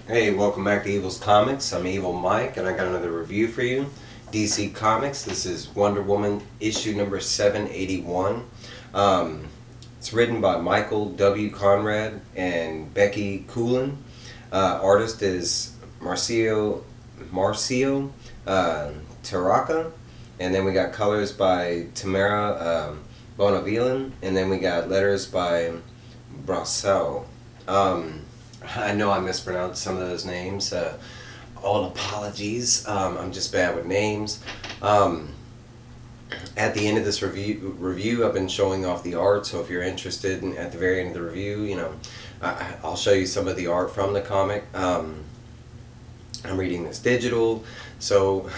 Hey, welcome back to Evil's Comics. I'm Evil Mike, and I got another review for you. DC Comics. This is Wonder Woman issue number 781. It's written by Michael W. Conrad and Becky Cloonan. Artist is Marcio Takara, and then we got colors by Tamra Bonvillain, and then we got letters by Brosseau. I know I mispronounced some of those names. All apologies. I'm just bad with names. At the end of this review, I've been showing off the art. So if you're interested, at the very end of the review, I'll show you some of the art from the comic. I'm reading this digital, so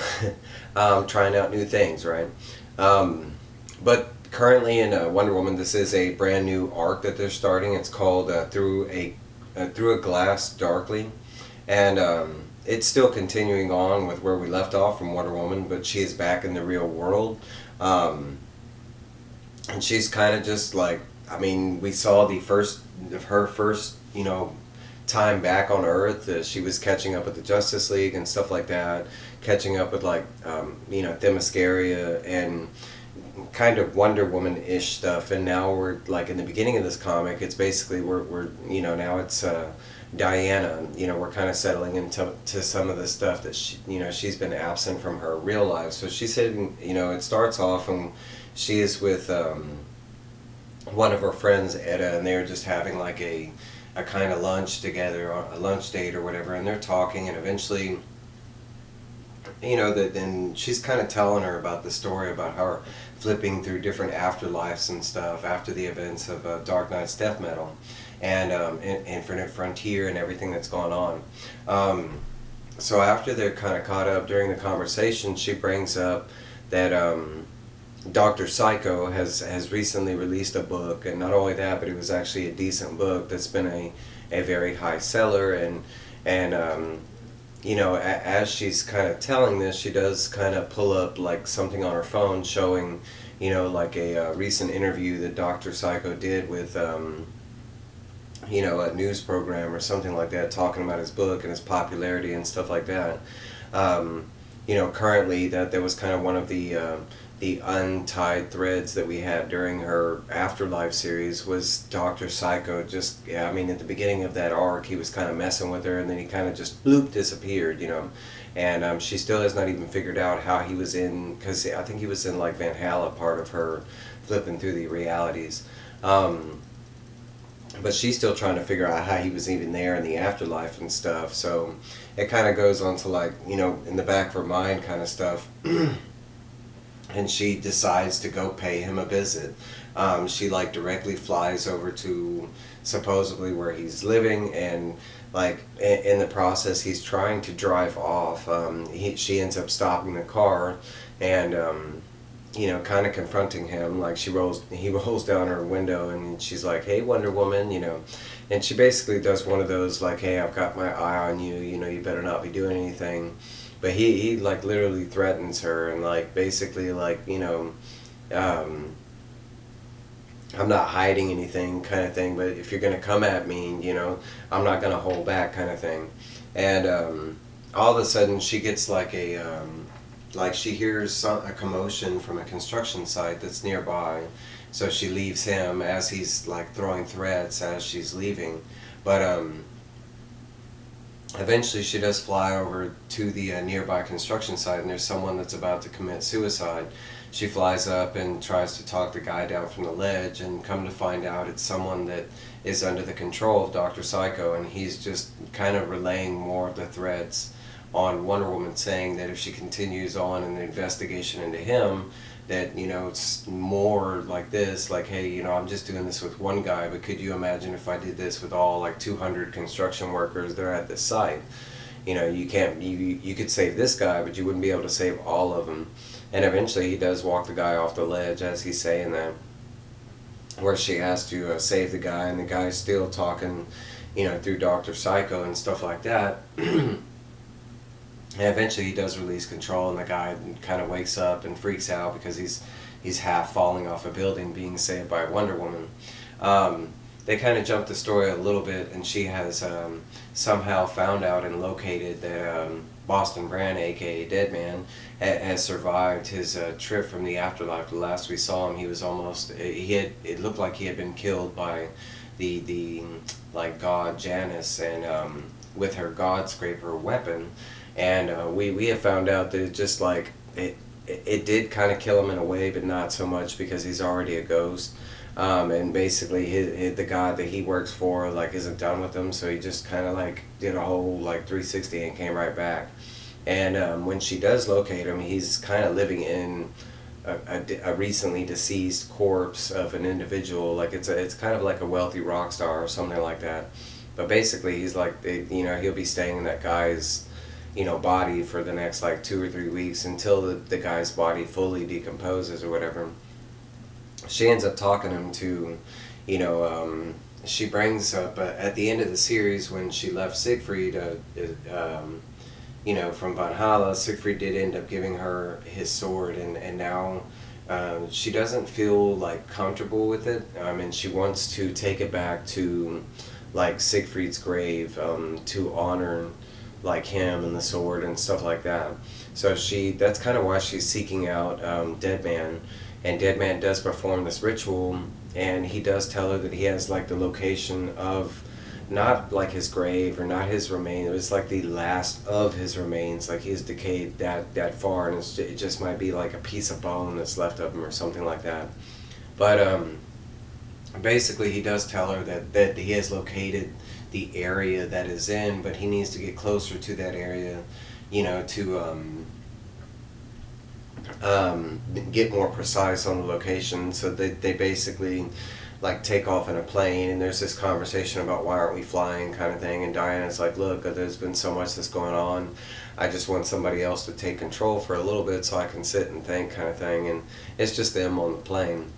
I'm trying out new things, right? But currently in Wonder Woman, this is a brand new arc that they're starting. It's called Through a Glass Darkly, and it's still continuing on with where we left off from Wonder Woman, but she is back in the real world, and she's kind of just like, I mean, we saw her first time back on Earth. She was catching up with the Justice League and stuff like that, catching up with like Themyscira and kind of Wonder Woman-ish stuff, and now we're like in the beginning of this comic. It's basically we're now it's Diana. We're kind of settling into some of the stuff that she's been absent from her real life. So she said, it starts off and she is with one of her friends, Etta, and they're just having like a kind of lunch together, a lunch date or whatever, and they're talking, and eventually then she's kind of telling her about the story about her flipping through different afterlives and stuff after the events of Dark Knight's Death Metal and Infinite Frontier and everything that's gone on. So after they're kind of caught up during the conversation, she brings up that Dr. Psycho has recently released a book, and not only that, but it was actually a decent book that's been a very high seller, and as she's kind of telling this, she does kind of pull up like something on her phone showing, like a recent interview that Dr. Psycho did with, a news program or something like that, talking about his book and his popularity and stuff like that. Currently that was kind of one of the untied threads that we had during her Afterlife series was Dr. Psycho just, at the beginning of that arc, he was kind of messing with her, and then he kind of just bloop disappeared, and she still has not even figured out how he was in, because I think he was in like Valhalla, part of her flipping through the realities, but she's still trying to figure out how he was even there in the afterlife and stuff. So it kind of goes on to like, in the back of her mind kind of stuff. And she decides to go pay him a visit. She like directly flies over to supposedly where he's living, and like in the process he's trying to drive off. She ends up stopping the car and kind of confronting him. Like he rolls down her window and she's like, "Hey, Wonder Woman," and she basically does one of those like, "Hey, I've got my eye on you. You better not be doing anything." But he like literally threatens her and like basically like, I'm not hiding anything kind of thing, but if you're going to come at me, I'm not going to hold back kind of thing. And all of a sudden she gets like like she hears a commotion from a construction site that's nearby. So she leaves him as he's like throwing threats as she's leaving. But eventually she does fly over to the nearby construction site, and there's someone that's about to commit suicide. She flies up and tries to talk the guy down from the ledge, and come to find out it's someone that is under the control of Dr. Psycho, and he's just kind of relaying more of the threats on Wonder Woman, saying that if she continues on in the investigation into him, that it's more like this, like, hey, I'm just doing this with one guy, but could you imagine if I did this with all like 200 construction workers that are at this site? You can't, you could save this guy, but you wouldn't be able to save all of them. And eventually he does walk the guy off the ledge as he's saying that, where she has to save the guy, and the guy's still talking through Dr. Psycho and stuff like that. And eventually he does release control, and the guy kind of wakes up and freaks out because he's half falling off a building being saved by Wonder Woman. they kind of jumped the story a little bit, and she has somehow found out and located that Boston Brand, aka Deadman, has survived his trip from the afterlife. The last we saw him, he was almost it looked like he had been killed by the like god Janus, and with her god scraper weapon, and we have found out that it just like it did kind of kill him in a way, but not so much because he's already a ghost. And basically the guy that he works for like isn't done with him, so he just kind of like did a whole like 360 and came right back. And when she does locate him, he's kind of living in a recently deceased corpse of an individual. Like it's kind of like a wealthy rock star or something like that. But basically he's like, he'll be staying in that guy's body for the next like 2 or 3 weeks until the guy's body fully decomposes or whatever. She ends up talking him to, she brings up at the end of the series when she left Siegfried, from Valhalla, Siegfried did end up giving her his sword, and now she doesn't feel like comfortable with it, and she wants to take it back to like Siegfried's grave to honor like him and the sword and stuff like that. So that's kind of why she's seeking out Deadman. And Deadman does perform this ritual, and he does tell her that he has like the location of not like his grave or not his remains. It was like the last of his remains, like he's decayed that far, and it just might be like a piece of bone that's left of him or something like that. But basically he does tell her that he has located the area that is in, but he needs to get closer to that area, to get more precise on the location. So they basically like take off in a plane, and there's this conversation about why aren't we flying kind of thing, and Diana's like, look, there's been so much that's going on, I just want somebody else to take control for a little bit so I can sit and think kind of thing. And it's just them on the plane.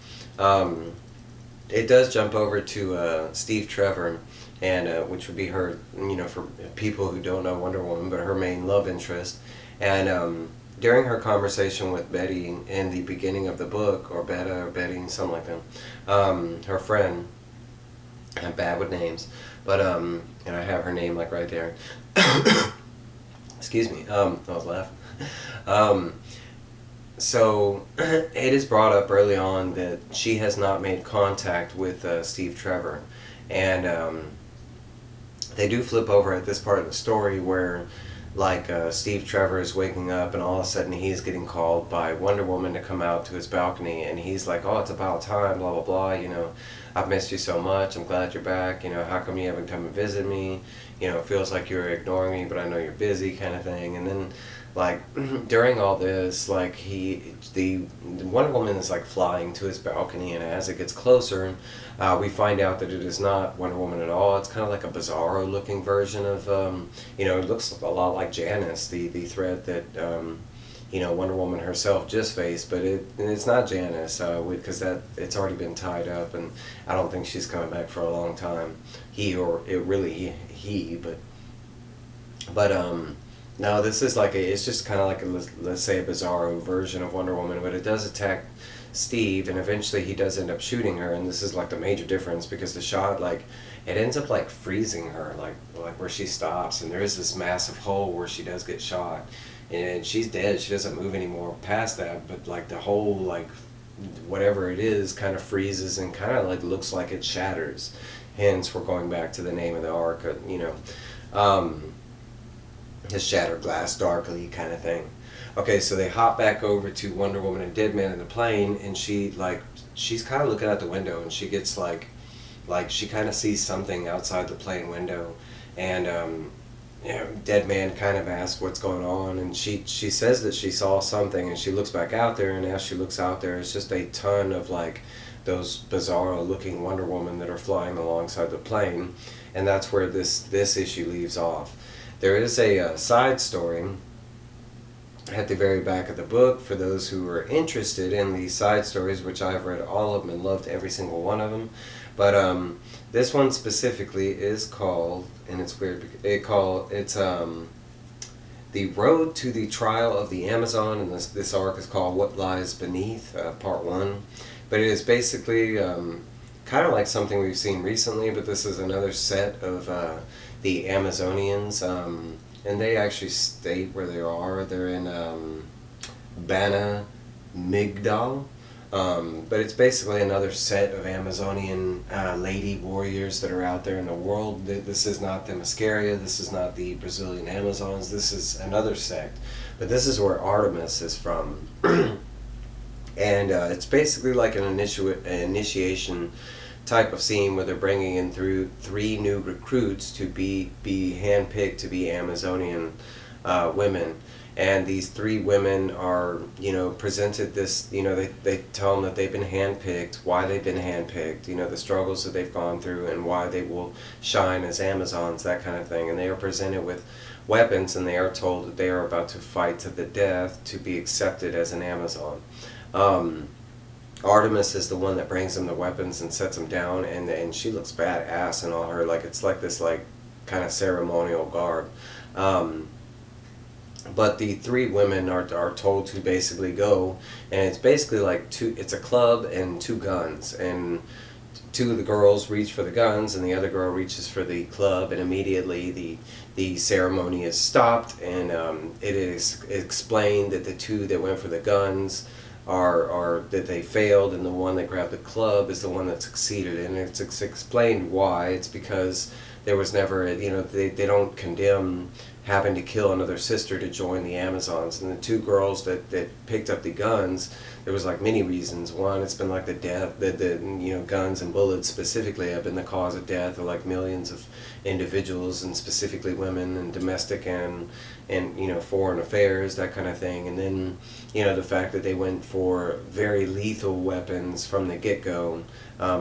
It does jump over to Steve Trevor, and which would be her, for people who don't know Wonder Woman, but her main love interest. And during her conversation with Betty in the beginning of the book, or Betta or Betty, something like that, her friend, I'm bad with names, but and I have her name like right there. Excuse me. I was laughing. So it is brought up early on that she has not made contact with Steve Trevor, and they do flip over at this part of the story where like Steve Trevor is waking up, and all of a sudden he's getting called by Wonder Woman to come out to his balcony, and he's like, oh, it's about time, blah blah blah, I've missed you so much, I'm glad you're back, how come you haven't come and visit me, it feels like you're ignoring me, but I know you're busy kind of thing. And then like during all this, like the Wonder Woman is like flying to his balcony, and as it gets closer, we find out that it is not Wonder Woman at all. It's kind of like a bizarro looking version of it looks a lot like Janice, the threat that Wonder Woman herself just faced, but it's not Janice, because it's already been tied up, and I don't think she's coming back for a long time. No, this is like it's just kind of like let's say a bizarro version of Wonder Woman, but it does attack Steve, and eventually he does end up shooting her, and this is like the major difference, because the shot, like, it ends up like freezing her, like where she stops, and there is this massive hole where she does get shot, and she's dead. She doesn't move anymore past that, but like the whole, like, whatever it is kind of freezes and kind of like looks like it shatters. Hence, we're going back to the name of the arc, his shattered glass darkly kind of thing. Okay, so they hop back over to Wonder Woman and Deadman in the plane, and she's kind of looking out the window, and she gets like she kind of sees something outside the plane window, and Deadman kind of asks what's going on, and she says that she saw something, and she looks back out there, and as she looks out there, it's just a ton of like those bizarro looking Wonder Woman that are flying alongside the plane, and that's where this issue leaves off. There is a side story at the very back of the book for those who are interested in these side stories, which I've read all of them and loved every single one of them. But this one specifically is called, and it's weird, it's The Road to the Trial of the Amazon, and this arc is called What Lies Beneath, Part 1. But it is basically kind of like something we've seen recently, but this is another set of the Amazonians, and they actually state where they are. They're in Bana Migdal. But it's basically another set of Amazonian lady warriors that are out there in the world. This is not the Mascaria, this is not the Brazilian Amazons, this is another sect. But this is where Artemis is from. And it's basically like an initiation type of scene where they're bringing in through 3 new recruits to be handpicked to be Amazonian women. And these 3 women are, presented this, they tell them that they've been handpicked, why they've been handpicked, the struggles that they've gone through and why they will shine as Amazons, that kind of thing. And they are presented with weapons, and they are told that they are about to fight to the death to be accepted as an Amazon. Artemis is the one that brings them the weapons and sets them down, and she looks badass in all her, it's like this, kind of ceremonial garb. But the 3 women are told to basically go, and it's basically it's a club and 2 guns, and 2 of the girls reach for the guns and the other girl reaches for the club, and immediately the ceremony is stopped, and it is explained that the 2 that went for the guns are that they failed, and the one that grabbed the club is the one that succeeded. And it's explained why. It's because there was never, they don't condemn having to kill another sister to join the Amazons. And the 2 girls that picked up the guns, there was many reasons. One, it's been the death, the guns and bullets specifically have been the cause of death of millions of individuals, and specifically women, and domestic and foreign affairs, that kind of thing. And then the fact that they went for very lethal weapons from the get-go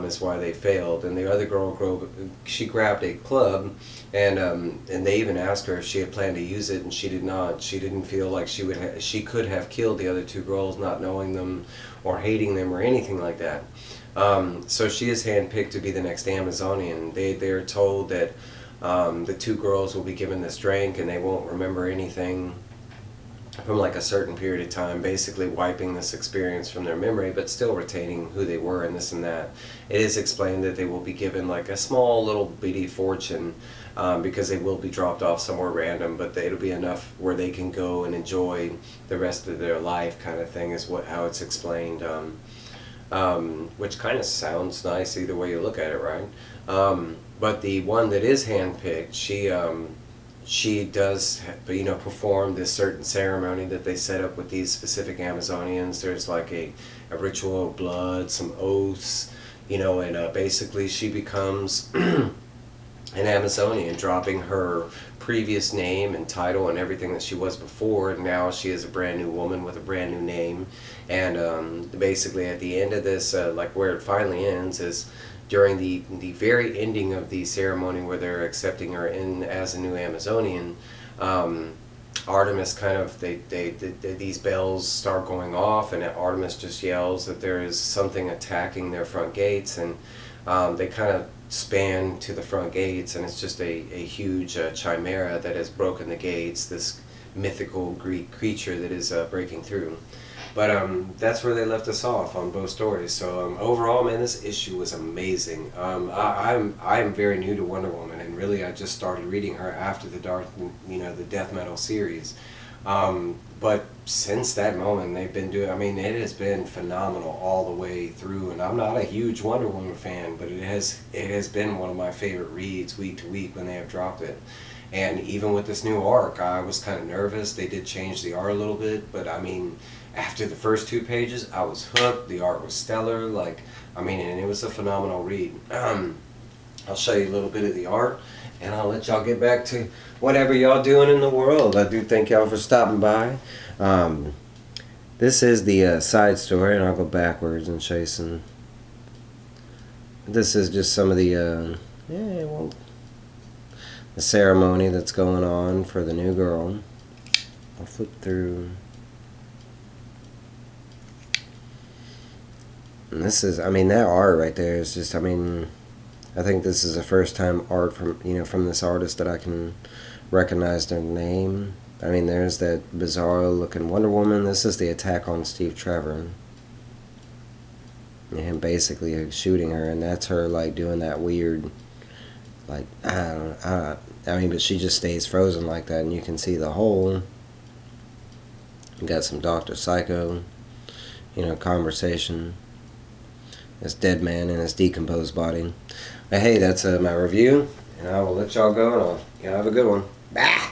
is why they failed. And the other girl, she grabbed a club, and they even asked her if she had planned to use it, and she did not. She didn't feel like she could have killed the other 2 girls, not knowing them or hating them or anything like that. So she is handpicked to be the next Amazonian. They're told that the 2 girls will be given this drink, and they won't remember anything from a certain period of time, basically wiping this experience from their memory, but still retaining who they were and this and that. It is explained that they will be given a small little bitty fortune, because they will be dropped off somewhere random, but it'll be enough where they can go and enjoy the rest of their life, kind of thing, is how it's explained. Which kind of sounds nice either way you look at it, right? But the one that is handpicked, she does, perform this certain ceremony that they set up with these specific Amazonians. There's a ritual of blood, some oaths, and basically she becomes an Amazonian, dropping her previous name and title and everything that she was before. And now she is a brand new woman with a brand new name. And basically at the end of this, where it finally ends is during the very ending of the ceremony where they're accepting her in as a new Amazonian. Artemis these bells start going off, and Artemis just yells that there is something attacking their front gates, and they kind of span to the front gates, and it's just a huge chimera that has broken the gates, this mythical Greek creature that is breaking through. But that's where they left us off on both stories. So overall, man, this issue was amazing. I am very new to Wonder Woman, and really I just started reading her after the the death metal series. But since that moment, they've been doing, it has been phenomenal all the way through. And I'm not a huge Wonder Woman fan, but it has been one of my favorite reads week to week when they have dropped it. And even with this new arc, I was kind of nervous. They did change the art a little bit, but after the first 2 pages, I was hooked. The art was stellar. And it was a phenomenal read. I'll show you a little bit of the art, and I'll let y'all get back to whatever y'all doing in the world. I do thank y'all for stopping by. This is the side story, and I'll go backwards and show you some. This is just some of the the ceremony that's going on for the new girl. I'll flip through. And this is, that art right there is just, I think this is the first time art from, from this artist that I can recognize their name. There's that bizarre looking Wonder Woman. This is the attack on Steve Trevor. him basically shooting her, and that's her like doing that weird, like I mean, but she just stays frozen like that, and you can see the hole. You got some Dr. Psycho, conversation. This dead man in his decomposed body. But hey, that's my review, and I will let y'all go, and y'all have a good one. Bye.